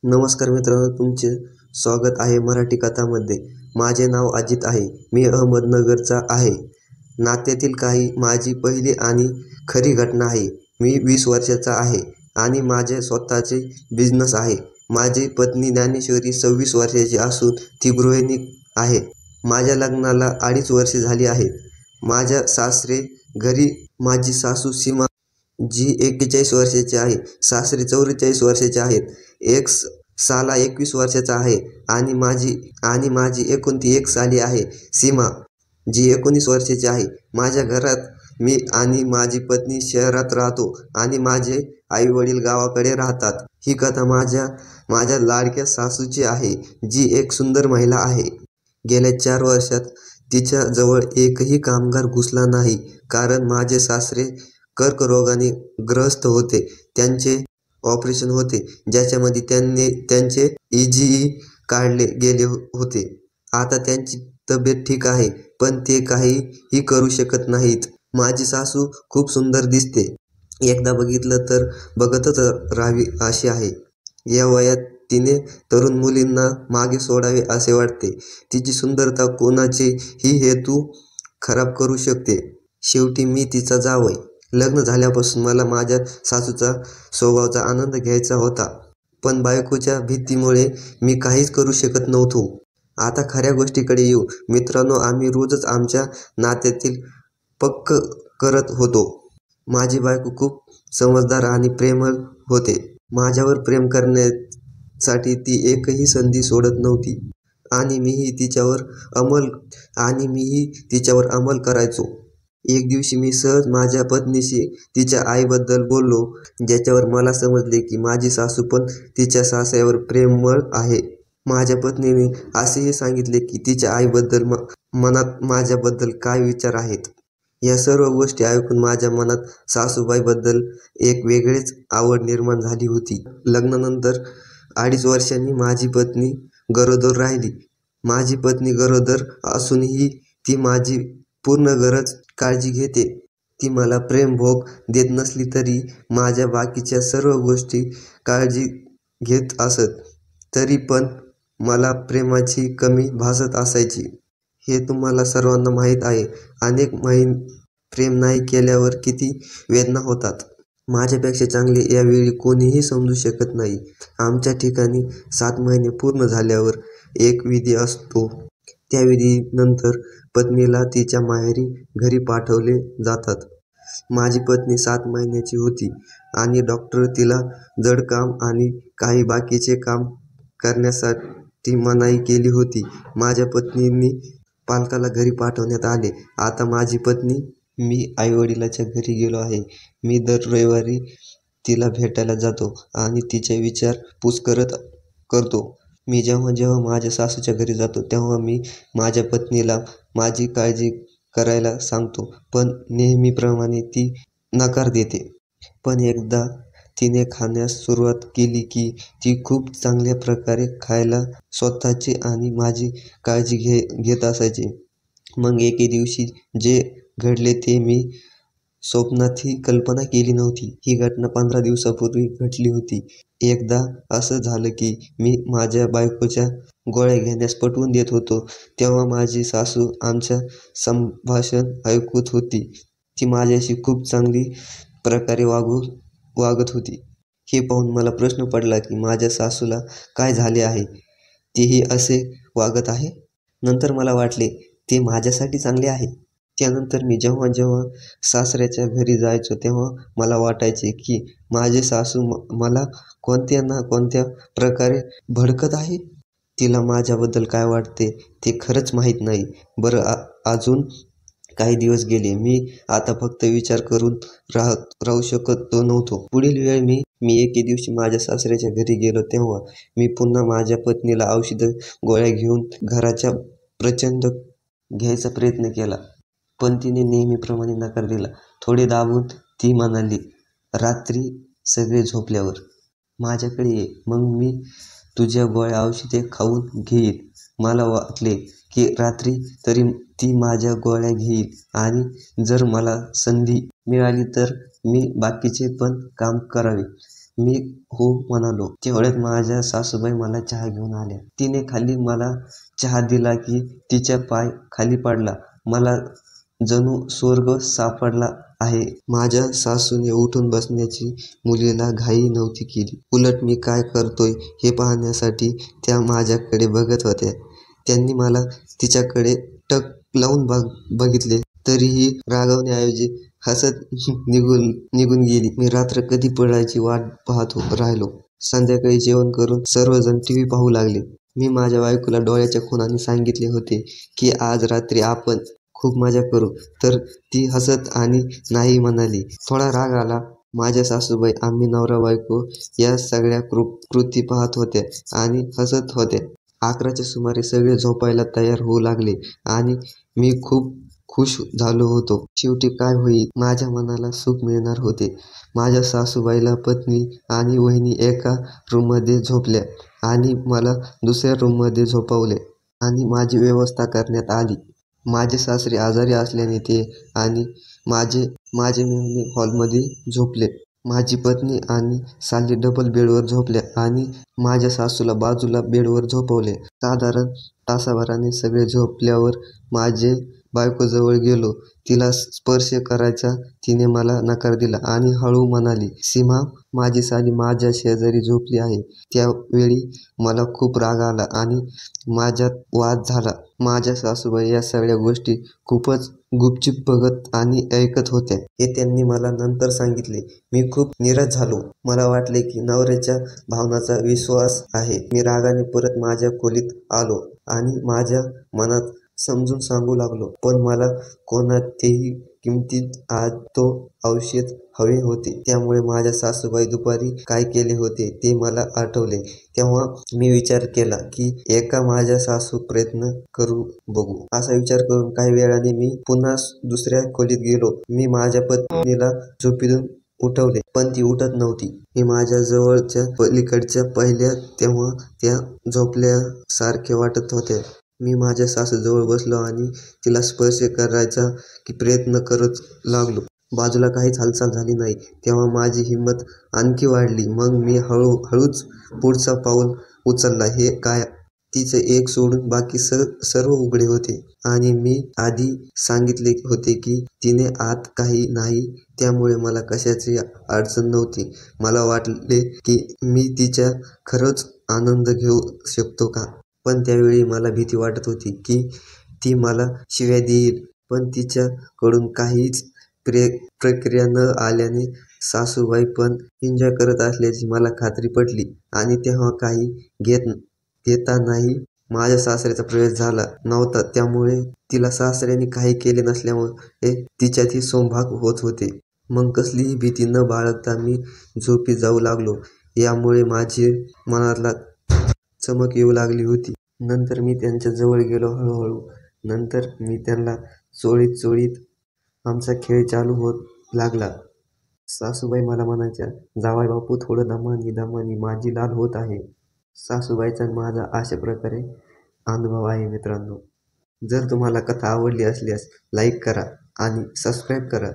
नमस्कार मित्रांनो, तुमचे स्वागत आहे मराठी कथामध्ये. माझे नाव अजित आहे. मी अहमदनगरचा आहे. नात्यातील काही माझी पहिली आणि खरी घटना आहे. मी 20 वर्षाचा आहे आणि माझे स्वतःचे बिझनेस आहे. माझी पत्नी ज्ञानेश्वरी 26 वर्षाची असून ती गृहिणी आहे. माझ्या लग्नाला 2.5 वर्षे झाली आहेत. माझ्या सासरे घरी माझी सासू सीमा जी 41 वर्षाची आहे, सासरे 44 वर्षाचे आहेत. एक साला 21 वर्षाचा आहे आणि माझी एकुलती एक साली आहे सीमा, जी 19 वर्षाची आहे. माझ्या घरात मी आणि माझी पत्नी शहरात राहतो आणि माझे आई वडील गावाकडे राहतात. ही कथा माझ्या लाडक्या सासूची आहे, जी एक सुंदर महिला आहे. गेल्या 4 वर्षात तिच्या जवळ एकही कामगार घुसला नाही, कारण माझे सासरे कर्करोगाने ग्रस्त होते. त्यांचे ऑपरेशन होते, ज्याच्यामध्ये त्यांचे EGE काढले गेले होते. आता त्यांची तब्येत ठीक आहे, पण ते काहीही करू शकत नाहीत. माझी सासू खूप सुंदर दिसते. एकदा बघितलं तर बघतच राहावी अशी आहे. या वयात तिने तरुण मुलींना मागे सोडावे असे वाटते. तिची सुंदरता कोणाचेही हेतू खराब करू शकते. शेवटी मी तिचा जावई. लग्न झाल्यापासून मला माझ्या सासूचा स्वभावाचा आनंद घ्यायचा होता, पण बायकोच्या भीतीमुळे मी काहीच करू शकत नव्हतो. आता खऱ्या गोष्टीकडे येऊ. मित्रांनो, आम्ही रोजच आमच्या नात्यातील पक्क करत होतो. माझी बायको खूप समजदार आणि प्रेमळ होते. माझ्यावर प्रेम करण्यासाठी ती एकही संधी सोडत नव्हती आणि मीही तिच्यावर अंमल करायचो. एक दिवशी मी सहज माझ्या पत्नीशी तिच्या आईबद्दल बोललो, ज्याच्यावर मला समजले की माझी सासू पण तिच्या सासऱ्यावर प्रेमळ आहे. माझ्या पत्नीने असेही सांगितले की तिच्या आईबद्दल मनात माझ्याबद्दल काय विचार आहेत. या सर्व गोष्टी ऐकून माझ्या मनात सासूबाईबद्दल एक वेगळीच आवड निर्माण झाली होती. लग्नानंतर 2.5 वर्षांनी माझी पत्नी गरोदर राहिली. माझी पत्नी गरोदर असूनही ती माझी पूर्ण काळजी घेते. ती मला प्रेमभोग देत नसली तरी माझ्या बाकीच्या सर्व गोष्टी काळजी घेत असत. तरी पण मला प्रेमाची कमी भासत असायची. हे तुम्हाला सर्वांना माहीत आहे. अनेक महिने प्रेम नाही केल्यावर किती वेदना होतात. माझ्यापेक्षा चांगले यावेळी कोणीही समजू शकत नाही. आमच्या ठिकाणी 7 महिने पूर्ण झाल्यावर एक विधी असतो. त्या विधीनंतर पत्नीला तिच्या माहेरी घरी पाठवले जातात. माझी पत्नी 7 महिन्याची होती आणि डॉक्टर तिला जड काम आणि काही बाकीचे काम करण्यासाठी मनाई केली होती. माझ्या पत्नीने पालकाला घरी पाठवण्यात आले. आता माझी पत्नी मी आईवडिलांच्या घरी गेलो आहे. मी दर रविवारी तिला भेटायला जातो आणि तिची विचारपूस करतो. मी जेव्हा माझ्या सासूच्या घरी जातो तेव्हा मी माझ्या पत्नीला माझी काळजी करायला सांगतो, पण नेहमीप्रमाणे ती नकार देते. पण एकदा तिने खाण्यास सुरुवात केली की ती खूप चांगल्या प्रकारे खायला स्वतःची आणि माझी काळजी घेत असायची. मग एके दिवशी जे घडले ते मी स्वप्नातही कल्पना केली नव्हती. ही घटना 15 दिवसांपूर्वी घडली होती. एकदा असं झालं की मी माझ्या बायकोच्या गोळ्या घेण्यास पटवून देत होतो, तेव्हा माझी सासू आमचं संभाषण ऐकत होती. ती माझ्याशी खूप चांगली प्रकारे वागत होती. हे पाहून मला प्रश्न पडला की माझ्या सासूला काय झाले आहे, तीही असे वागत आहे. नंतर मला वाटले ते माझ्यासाठी चांगले आहे. त्यानंतर मी जेव्हा सासऱ्याच्या घरी जायचो तेव्हा मला वाटायचे की माझी सासू मला कोणत्या ना कोणत्या प्रकारे भडकत आहे. तिला माझ्याबद्दल काय वाटते ते खरंच माहीत नाही. बरं, अजून काही दिवस गेले. मी आता फक्त विचार करून राहू शकत नव्हतो. पुढील वेळ मी एके दिवशी माझ्या सासऱ्याच्या घरी गेलो तेव्हा मी पुन्हा माझ्या पत्नीला औषधं गोळ्या घेऊन घराच्या प्रचंड घ्यायचा प्रयत्न केला, पण तिने नेहमीप्रमाणे नकार दिला. थोडे दाबून ती म्हणाली, रात्री सगळे झोपल्यावर माझ्याकडे ये, मग मी तुझ्या गोळ्या औषधे खाऊन घेईल. मला वाटले की रात्री तरी ती माझ्या गोळ्या घेईल आणि जर मला संधी मिळाली तर मी बाकीचे पण काम करावे. मी हो म्हणालो. तेवढ्यात माझ्या सासूबाई मला चहा घेऊन आल्या. तिने खाली मला चहा दिला की तिचा पाय खाली पडला. मला जणू स्वर्ग सापडला आहे. माझ्या सासूने उठून बसण्याची मुलीला घाई नव्हती केली. उलट मी काय करतोय हे पाहण्यासाठी त्या माझ्याकडे बघत होत्या. त्यांनी मला तिच्याकडे टक लावून बघितले, तरीही रागवण्याऐवजी हसत निघून गेली. मी रात्र कधी पडायची वाट पाहत राहिलो. संध्याकाळी जेवण करून सर्वजण टीव्ही पाहू लागले. मी माझ्या बायकोला डोळ्याच्या खुणाने सांगितले होते की आज रात्री आपण खूप मजा करू, तर ती हसत आणि नाही म्हणाली. थोडा राग आला. माझ्या सासूबाई आम्ही नवरा बायको या सगळ्या कृती पाहत होत्या आणि हसत होत्या. 11च्या सुमारे सगळे झोपायला तयार होऊ लागले आणि मी खूप खुश झालो होतो. शेवटी काय होईल, माझ्या मनाला सुख मिळणार होते. माझ्या सासूबाईला पत्नी आणि वहिनी एका रूममध्ये झोपल्या आणि मला दुसऱ्या रूममध्ये झोपवले आणि माझी व्यवस्था करण्यात आली. माझे सासरे आजारी असल्याने ते आणि माझे मेहुणे हॉलमध्ये झोपले. माझी पत्नी आणि साली डबल बेडवर झोपल्या आणि माझ्या सासूला बाजूला बेडवर झोपवले. साधारण तासाभराने सगळे झोपल्यावर माझे बायकोजवळ गेलो. तिला स्पर्श करायचा तिने मला नकार दिला आणि हळू म्हणाली, सीमा, माझी साली माझ्या शेजारी झोपली आहे. त्यावेळी मला खूप राग आला आणि माझ्यात वाद झाला. माझ्या सासूबाई या सगळ्या गोष्टी खूपच गुपचूप बघत आणि ऐकत होत्या. हे त्यांनी मला नंतर सांगितले. मी खूप निराश झालो. मला वाटले की नवऱ्याच्या भावनांचा विश्वास आहे. मी रागाने परत माझ्या खोलीत आलो आणि माझ्या मनात समजून सांगू लागलो, पण मला कोणत्याही किमतीत आज तो औषध हवे होते. त्यामुळे माझ्या सासूबाई दुपारी काय केले होते ते मला आठवले. तेव्हा मी विचार केला की एका माझ्या सासू प्रयत्न करू बघू. असा विचार करून काही वेळाने मी पुन्हा दुसऱ्या खोलीत गेलो. मी माझ्या पत्नीला झोपेतून उठवले, पण ती उठत नव्हती. मी माझ्या जवळच्या पलीकडच्या पाहिल्या तेव्हा त्या झोपल्यासारख्या वाटत होत्या. मी माझ्या सासूजवळ बसलो आणि तिला स्पर्श करायचा प्रयत्न करत लागलो. बाजूला काहीच हालचाल झाली नाही. तेव्हा माझी हिंमत आणखी वाढली. मग मी हळूच पुढचा पाऊल उचलला. हे काय, तिचे एक सोडून बाकी सर्व उघडे होते आणि मी आधी सांगितले होते की तिने आत काही नाही, त्यामुळे मला कशाची अडचण नव्हती. मला वाटले की मी तिचा खरंच आनंद घेऊ शकतो का? पण त्यावेळी मला भीती वाटत होती की ती मला शिव्या देईल. पण तिच्याकडून काहीच प्रतिक्रिया न आल्याने सासूबाई पण एन्जॉय करत असल्याची मला खात्री पटली. आणि तेव्हा काही घेतानाही माझ्या सासऱ्याचा प्रवेश झाला नव्हता, त्यामुळे तिला सासऱ्याने काही केले नसल्यामुळे तिच्यातही समभाग होत होते. मग कसलीही भीती न बाळगता मी झोपी जाऊ लागलो. यामुळे माझी मनाला चमक येऊ लागली होती. नंतर मी त्यांच्या जवळ गेलो. हळूहळू नंतर मी त्यांना चोळीत आमचा खेळ चालू होत लागला. सासूबाई मला म्हणायच्या, जावई बापू, थोडं दमानी, माझी लाल होत आहे. सासूबाईचा माझा अशा प्रकारे अनुभव आहे. मित्रांनो, जर तुम्हाला कथा आवडली असल्यास लाईक करा आणि सबस्क्राईब करा.